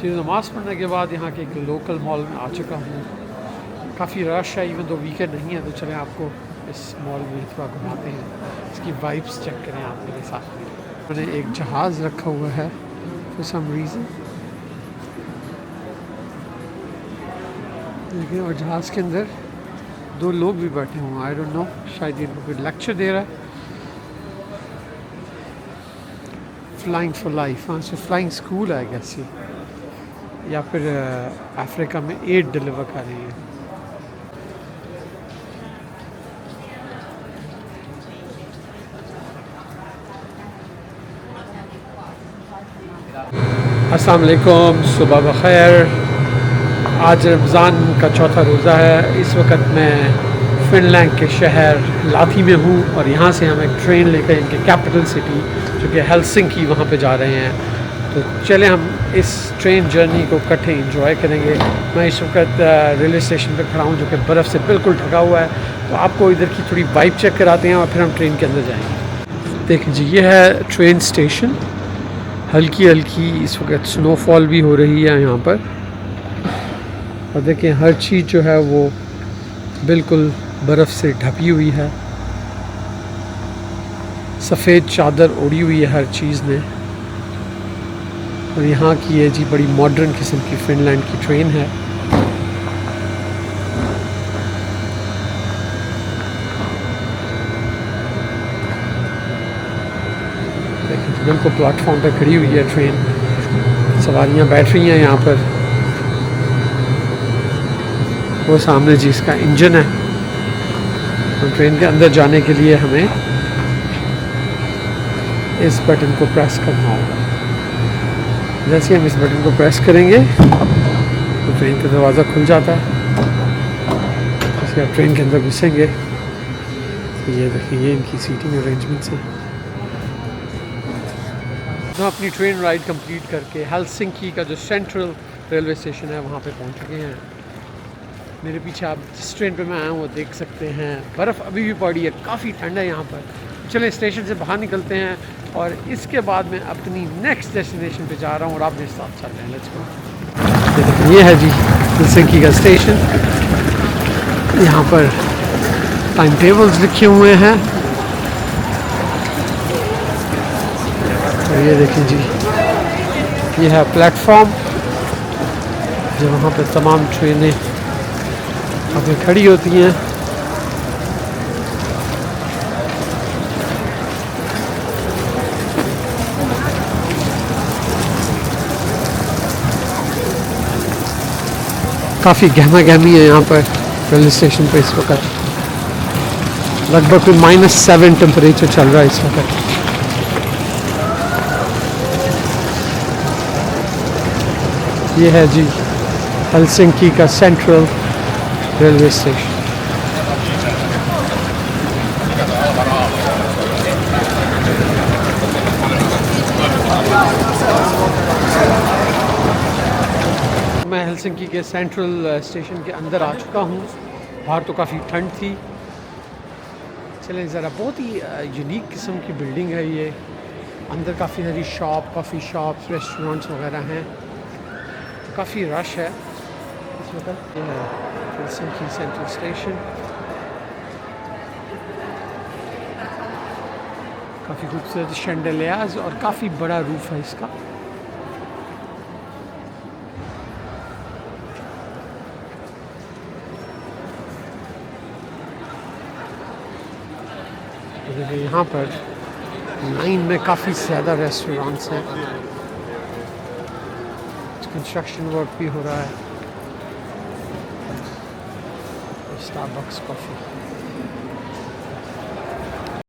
फिर नमाज़ पढ़ने के बाद यहाँ के एक लोकल मॉल में आ चुका हूँ। काफ़ी रश है, इवन तो वीकेंड नहीं है, तो चलें आपको इस मॉल में थोड़ा घुमाते हैं, इसकी वाइब्स चेक करें आप मेरे साथ। मैंने एक जहाज़ रखा हुआ है फॉर सम रीज़न, देखिए, और जहाज़ के अंदर दो लोग भी बैठे हुए हैं। आई डोंट नो, शायद इनको कोई लेक्चर दे रहा है। फ्लाइंग फॉर लाइफ, हाँ, सो फ्लाइंग स्कूल है गैस ये, या फिर अफ्रीका में एड डिलीवर कर रही है। अस्सलाम वालेकुम, सुबह बखैर। आज रमज़ान का चौथा रोज़ा है। इस वक्त मैं फ़िनलैंड के शहर लाथी में हूँ और यहाँ से हम एक ट्रेन लेकर इनके कैपिटल सिटी जो कि हेलसिंकी वहाँ पे जा रहे हैं। तो चले हम इस ट्रेन जर्नी को इकट्ठे इंजॉय करेंगे। मैं इस वक्त रेलवे स्टेशन पे खड़ा हूँ जो कि बर्फ़ से बिल्कुल ढका हुआ है। तो आपको इधर की थोड़ी वाइब चेक कराते हैं और फिर हम ट्रेन के अंदर जाएंगे। देखिए जी, ये है ट्रेन स्टेशन। हल्की हल्की इस वक्त स्नोफॉल भी हो रही है यहाँ पर, और देखिए हर चीज़ जो है वो बिल्कुल बर्फ़ से ढकी हुई है। सफ़ेद चादर ओढ़ी हुई है हर चीज़ ने। और यहाँ की ये जी बड़ी मॉडर्न किस्म की फ़िनलैंड की ट्रेन है। देखिए बिल्कुल प्लेटफॉर्म पे खड़ी हुई है ट्रेन, सवारियाँ बैठ रही हैं यहाँ पर। वो सामने जी इसका इंजन है। और ट्रेन के अंदर जाने के लिए हमें इस बटन को प्रेस करना होगा। जैसे हम इस बटन को प्रेस करेंगे तो ट्रेन का दरवाज़ा खुल जाता है। जैसे आप ट्रेन के अंदर घुसेंगे तो ये देखिए, ये इनकी सीटिंग अरेंजमेंट्स हैं। तो अपनी ट्रेन राइड कंप्लीट करके हेलसिंकी का जो सेंट्रल रेलवे स्टेशन है वहाँ पे पहुँच चुके हैं। मेरे पीछे आप जिस ट्रेन पे मैं आया हूँ वो देख सकते हैं, बर्फ़ अभी भी पड़ी है, काफ़ी ठंड है यहाँ पर। चलिए स्टेशन से बाहर निकलते हैं और इसके बाद मैं अपनी नेक्स्ट डेस्टिनेशन पे जा रहा हूँ और आप मेरे साथ चल रहे हैं। Let's go. ये है जी हेलसिंकी का स्टेशन। यहाँ पर टाइम टेबल्स लिखे हुए हैं और ये देखें जी, ये है प्लेटफॉर्म जो वहाँ पर तमाम ट्रेनें अभी खड़ी होती हैं। काफ़ी गहमा गहमी है यहाँ पर रेलवे स्टेशन पे इस वक्त। लगभग कोई -7 टेम्परेचर चल रहा है इस वक्त। ये है जी हेलसिंकी का सेंट्रल रेलवे स्टेशन। मैं हेलसिंकी के सेंट्रल स्टेशन के अंदर आ चुका हूँ। बाहर तो काफ़ी ठंड थी। चलें ज़रा, बहुत ही यूनिक किस्म की बिल्डिंग है ये। अंदर काफ़ी सारी कॉफ़ी शॉप्स, रेस्टोरेंट्स वगैरह हैं। तो काफ़ी रश है इस वक्त। ये है हेलसिंकी सेंट्रल स्टेशन। काफ़ी खूबसूरत शैंडलियर्स और काफ़ी बड़ा रूफ है इसका। देखिए यहाँ पर लाइन में काफ़ी ज़्यादा रेस्टोरेंट्स हैं। कंस्ट्रक्शन वर्क भी हो रहा है। Starbucks coffee.